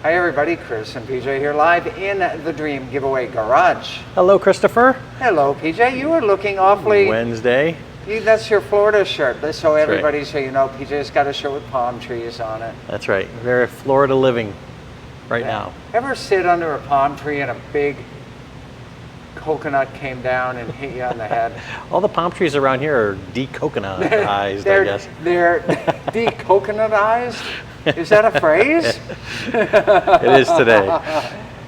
Hi everybody, Chris and PJ here live in the Dream Giveaway Garage. Hello, Christopher. Hello PJ, you are looking awfully... Wednesday. That's your Florida shirt, so everybody, right. So you know, PJ's got a shirt with palm trees on it. That's right, very Florida living now. Ever sit under a palm tree and a big coconut came down and hit you on the head? All the palm trees around here are de-coconutized, I guess. They're de-coconutized? Is that a phrase? It is today.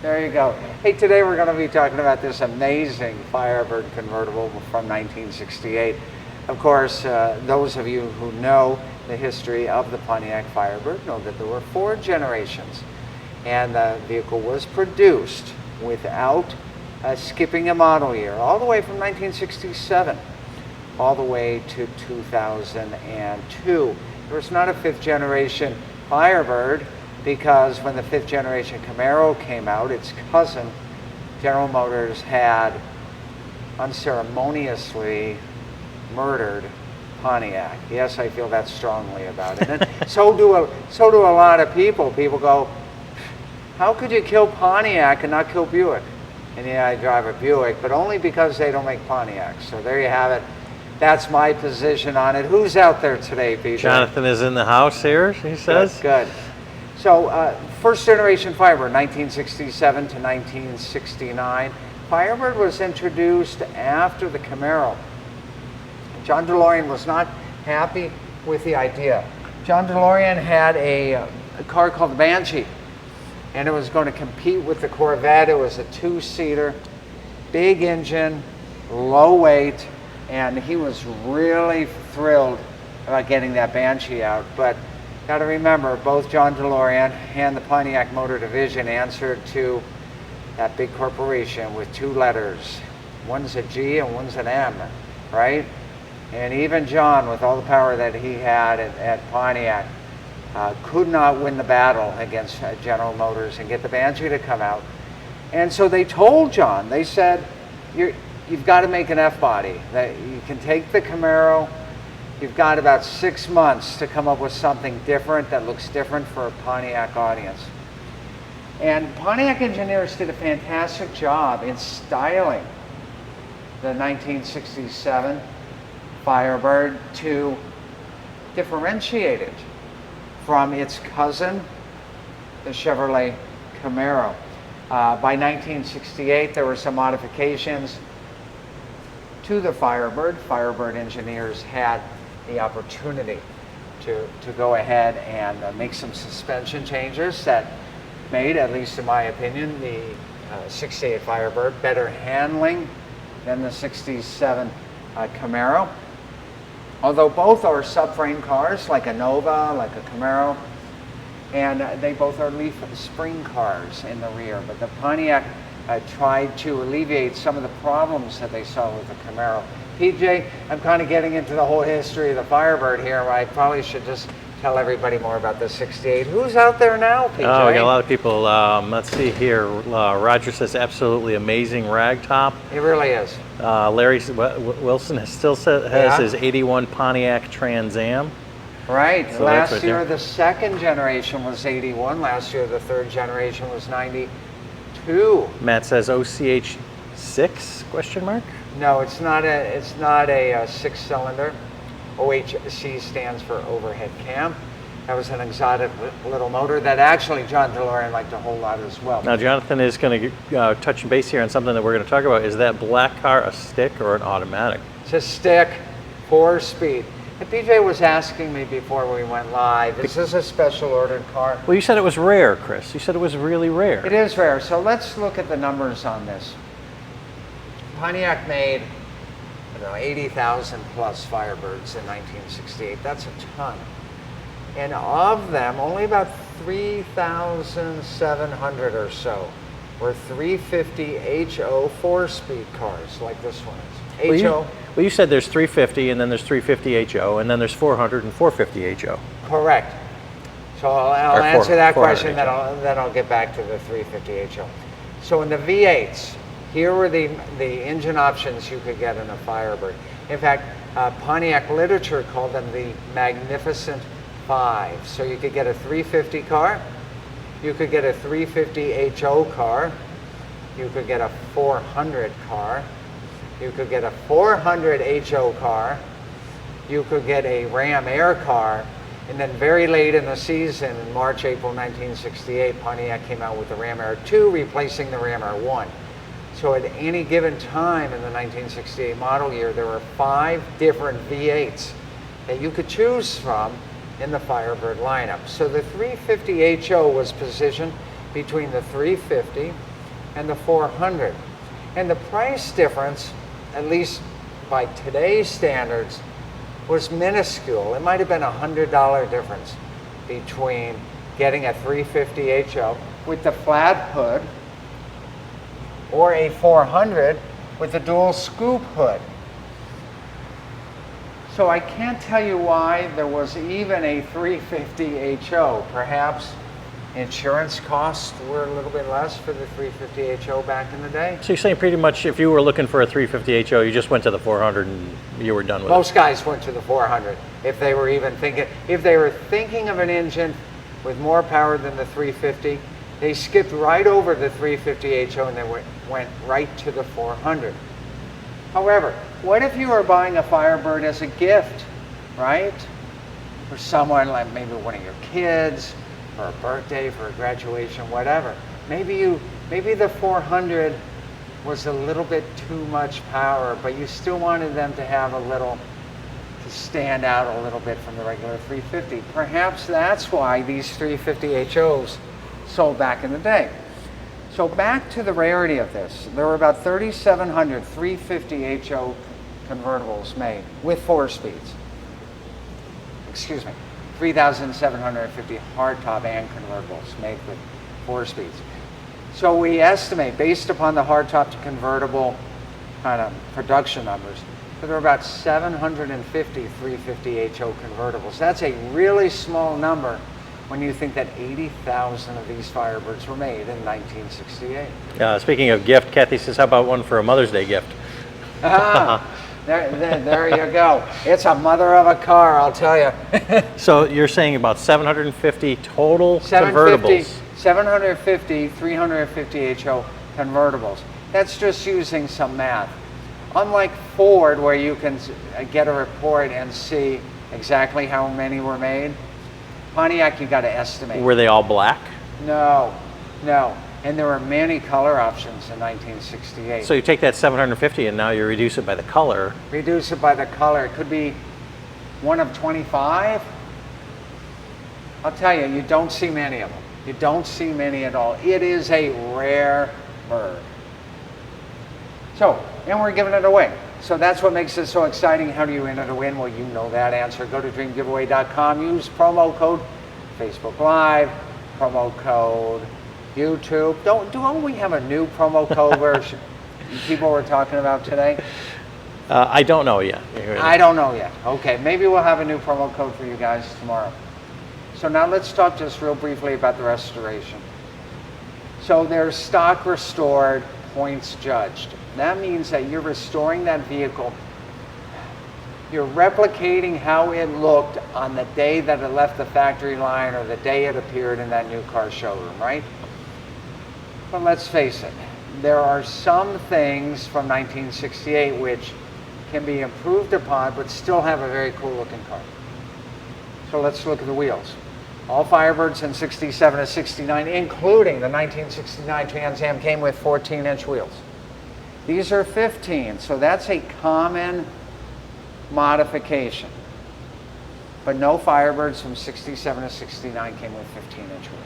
There you go. Hey, today we're going to be talking about this amazing Firebird convertible from 1968. Of course, those of you who know the history of the Pontiac Firebird know that there were 4 generations, and the vehicle was produced without skipping a model year, all the way from 1967, all the way to 2002. There was not a 5th generation Firebird because when the 5th generation Camaro came out, its cousin, General Motors, had unceremoniously murdered Pontiac. Yes, I feel that strongly about it. And so do a lot of people. People go, how could you kill Pontiac and not kill Buick? And yeah, I drive a Buick, but only because they don't make Pontiacs. So there you have it. That's my position on it. Who's out there today, PJ? Jonathan is in the house here, he says. Good. So, first generation Firebird, 1967 to 1969. Firebird was introduced after the Camaro. John DeLorean was not happy with the idea. John DeLorean had a car called the Banshee, and it was going to compete with the Corvette. It was a 2-seater, big engine, low weight, and he was really thrilled about getting that Banshee out. But got to remember, both John DeLorean and the Pontiac Motor Division answered to that big corporation with 2 letters. One's a G and one's an M, right? And even John, with all the power that he had at Pontiac, could not win the battle against General Motors and get the Banshee to come out. And so they told John, they said, you've got to make an F-body. You can take the Camaro. You've got about 6 months to come up with something different that looks different for a Pontiac audience. And Pontiac engineers did a fantastic job in styling the 1967 Firebird to differentiate it from its cousin, the Chevrolet Camaro. By 1968, there were some modifications to the Firebird. Firebird engineers had the opportunity to go ahead and make some suspension changes that made, at least in my opinion, the 68 Firebird better handling than the 67 Camaro. Although both are subframe cars, like a Nova, like a Camaro, and they both are leaf spring cars in the rear. But the Pontiac tried to alleviate some of the problems that they saw with the Camaro. PJ, I'm kind of getting into the whole history of the Firebird here. I probably should just tell everybody more about the 68. Who's out there now, PJ? Oh, we got a lot of people. Let's see here. Roger says absolutely amazing rag top. It really is. Larry Wilson still has his 81 Pontiac Trans Am. Right. So last year the 2nd generation was 81. Last year the 3rd generation was 92. Matt says OCH 6 question mark? No, it's not a 6-cylinder. OHC stands for overhead cam. That was an exotic little motor that actually John DeLorean liked a whole lot as well. Now Jonathan is going to touch base here on something that we're going to talk about. Is that black car a stick or an automatic? It's a stick, 4-speed. And PJ was asking me before we went live, is this a special ordered car? Well, you said it was rare, Chris. You said it was really rare. It is rare. So let's look at the numbers on this. Pontiac made 80,000 plus Firebirds in 1968. That's a ton. And of them, only about 3,700 or so were 350 HO 4-speed cars like this one is. HO. Well, you said there's 350 and then there's 350 HO and then there's 400 and 450 HO. Correct. So I'll answer that question, then I'll get back to the 350 HO. So in the V8s, here were the engine options you could get in a Firebird. In fact, Pontiac literature called them the Magnificent Five. So you could get a 350 car, You could get a 350 HO car. You could get a 400 car. You could get a 400 HO car. You could get a Ram Air car. And then very late in the season, in March, April 1968, Pontiac came out with the Ram Air 2, replacing the Ram Air 1. So at any given time in the 1968 model year, there were 5 different V8s that you could choose from in the Firebird lineup. So the 350 HO was positioned between the 350 and the 400. And the price difference, at least by today's standards, was minuscule. It might have been $100 difference between getting a 350 HO with the flat hood or a 400 with the dual scoop hood. So I can't tell you why there was even a 350 HO. Perhaps insurance costs were a little bit less for the 350 HO back in the day. So you're saying pretty much if you were looking for a 350 HO, you just went to the 400 and you were done with it? Most guys went to the 400 if they were even thinking, if they were thinking of an engine with more power than the 350, they skipped right over the 350 HO and they went right to the 400. However, what if you were buying a Firebird as a gift, right? For someone, like maybe one of your kids, for a birthday, for a graduation, whatever. Maybe the 400 was a little bit too much power, but you still wanted them to have a little, to stand out a little bit from the regular 350. Perhaps that's why these 350 HOs sold back in the day. So back to the rarity of this. There were about 3,700 350 HO convertibles made with 4 speeds. Excuse me, 3,750 hardtop and convertibles made with 4 speeds. So we estimate, based upon the hardtop to convertible kind of production numbers, that there are about 750 350 HO convertibles. That's a really small number when you think that 80,000 of these Firebirds were made in 1968. Speaking of gift, Kathy says, how about one for a Mother's Day gift? There you go. It's a mother of a car, I'll tell you. So you're saying about 750 total convertibles? 750 350 HO convertibles. That's just using some math. Unlike Ford, where you can get a report and see exactly how many were made, Pontiac, you got to estimate. Were they all black? No. And there were many color options in 1968. So you take that 750 and now you reduce it by the color. Reduce it by the color. It could be one of 25. I'll tell you, you don't see many of them. You don't see many at all. It is a rare bird. So, and we're giving it away. So that's what makes it so exciting. How do you enter to win? Well, you know that answer. Go to dreamgiveaway.com. Use promo code Facebook Live, promo code YouTube. Don't we have a new promo code where people were talking about today? I don't know yet. I don't know yet. Okay, maybe we'll have a new promo code for you guys tomorrow. So now let's talk just real briefly about the restoration. So there's stock restored, points judged. That means that you're restoring that vehicle. You're replicating how it looked on the day that it left the factory line or the day it appeared in that new car showroom, right? But let's face it, there are some things from 1968 which can be improved upon but still have a very cool looking car. So let's look at the wheels. All Firebirds in 67 to 69, including the 1969 Trans Am, came with 14-inch wheels. These are 15, so that's a common modification. But no Firebirds from 67 to 69 came with 15-inch wheels.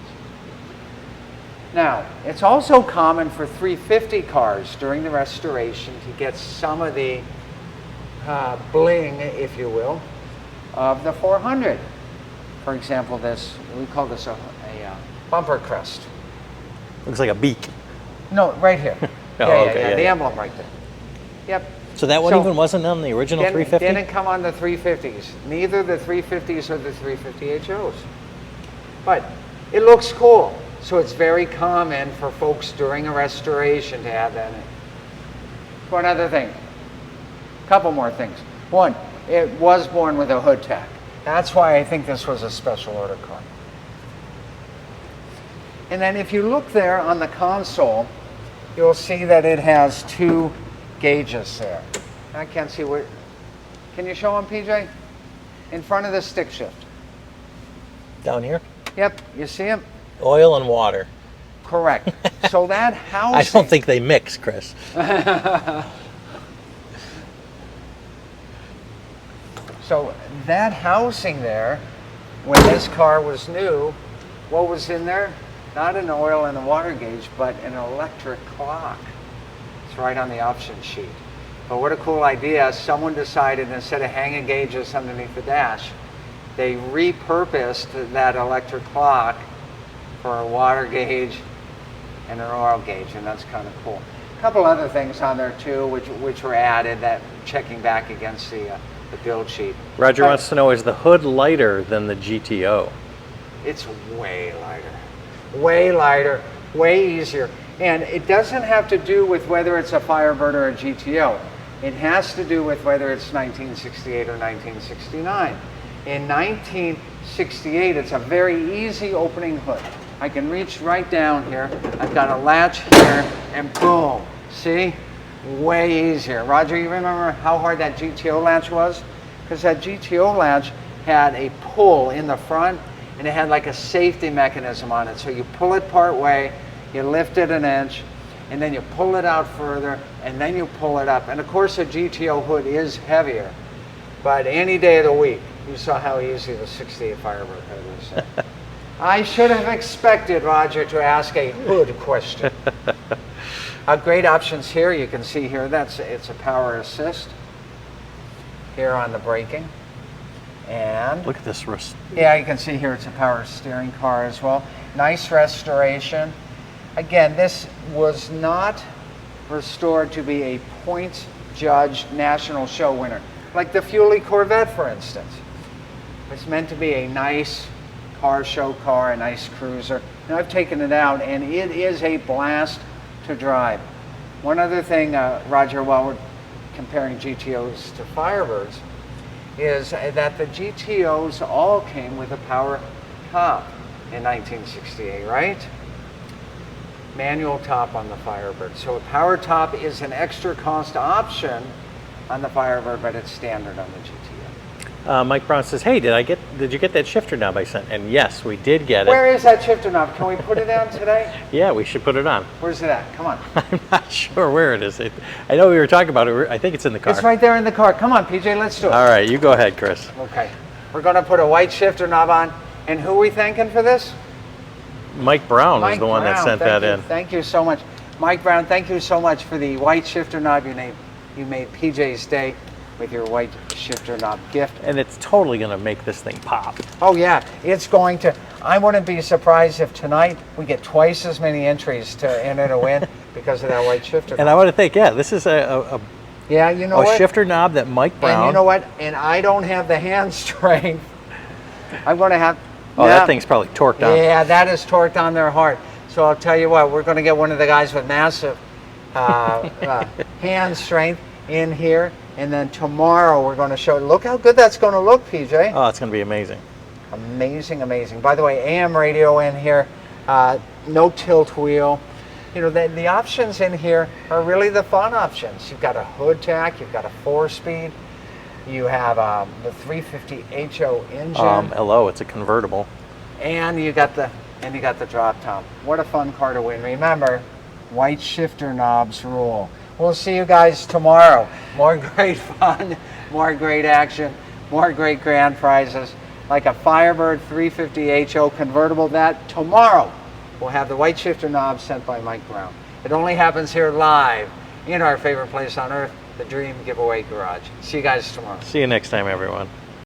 Now, it's also common for 350 cars during the restoration to get some of the bling, if you will, of the 400. For example, we call this a bumper crest. Looks like a beak. No, right here. Okay, the emblem right there. Yep. So that one even wasn't on the original 350? Didn't come on the 350s. Neither the 350s or the 350 HOs. But it looks cool. So it's very common for folks during a restoration to have that in. One other thing. A couple more things. One, it was born with a hood tack. That's why I think this was a special order car. And then if you look there on the console, you'll see that it has 2 gauges there. I can't see what, can you show them, PJ? In front of the stick shift. Down here? Yep, you see them? Oil and water. Correct. So that housing. I don't think they mix, Chris. So that housing there, when this car was new, what was in there? Not an oil and a water gauge, but an electric clock. It's right on the option sheet. But what a cool idea. Someone decided instead of hanging gauges underneath the dash, they repurposed that electric clock for a water gauge and an oil gauge, and that's kind of cool. A couple other things on there too, which were added, that checking back against the build sheet. Roger wants to know, is the hood lighter than the GTO? It's way lighter, way easier. And it doesn't have to do with whether it's a Firebird or a GTO. It has to do with whether it's 1968 or 1969. In 1968, it's a very easy opening hood. I can reach right down here. I've got a latch here, and boom. See? Way easier. Roger, you remember how hard that GTO latch was? Because that GTO latch had a pull in the front, and it had like a safety mechanism on it. So you pull it part way, you lift it an inch, and then you pull it out further, and then you pull it up. And of course, a GTO hood is heavier, but any day of the week, you saw how easy the 68 Firebird hood was. I should have expected Roger to ask a hood question. Great options here. You can see here it's a power assist here on the braking. And Look at this. yeah, you can see here it's a power steering car as well. Nice restoration. Again, this was not restored to be a points judged national show winner, like the Fuelie Corvette, for instance. It's meant to be a nice car show car, a nice cruiser. And I've taken it out, and it is a blast to drive. One other thing, Roger, while we're comparing GTOs to Firebirds, is that the GTOs all came with a power top in 1968, right? Manual top on the Firebird. So a power top is an extra cost option on the Firebird, but it's standard on the GTO. Mike Brown says, hey, did you get that shifter knob I sent? And yes, we did get it. Where is that shifter knob? Can we put it on today? Yeah, we should put it on. Where's it at? Come on. I'm not sure where it is. I know we were talking about it. I think it's in the car. It's right there in the car. Come on, PJ, let's do it. All right, you go ahead, Chris. Okay. We're going to put a white shifter knob on. And who are we thanking for this? Mike Brown was Mike the one that Brown, sent thank that you. in. Thank you so much. Mike Brown, thank you so much for the white shifter knob. You made PJ's day with your white shifter knob gift. And it's totally going to make this thing pop. Oh yeah, it's going to. I wouldn't be surprised if tonight we get twice as many entries to enter to win because of that white shifter knob. And I want to think, yeah, this is a yeah, you know what? shifter knob that Mike Brown. And you know what? And I don't have the hand strength. I'm going to have. Oh, that thing's probably torqued on. Yeah, that is torqued on there hard. So I'll tell you what, we're going to get one of the guys with massive hand strength in here. And then tomorrow we're going to show, look how good that's going to look, PJ. Oh, it's going to be amazing. Amazing, amazing. By the way, AM radio in here, no tilt wheel. You know, the options in here are really the fun options. You've got a hood tack, you've got a 4-speed, you have the 350 HO engine. Hello, it's a convertible. And you got the drop top. What a fun car to win. Remember, white shifter knobs rule. We'll see you guys tomorrow. More great fun, more great action, more great grand prizes, like a Firebird 350 HO convertible. That tomorrow we'll have the white shifter knob sent by Mike Brown. It only happens here live in our favorite place on earth, the Dream Giveaway Garage. See you guys tomorrow. See you next time, everyone.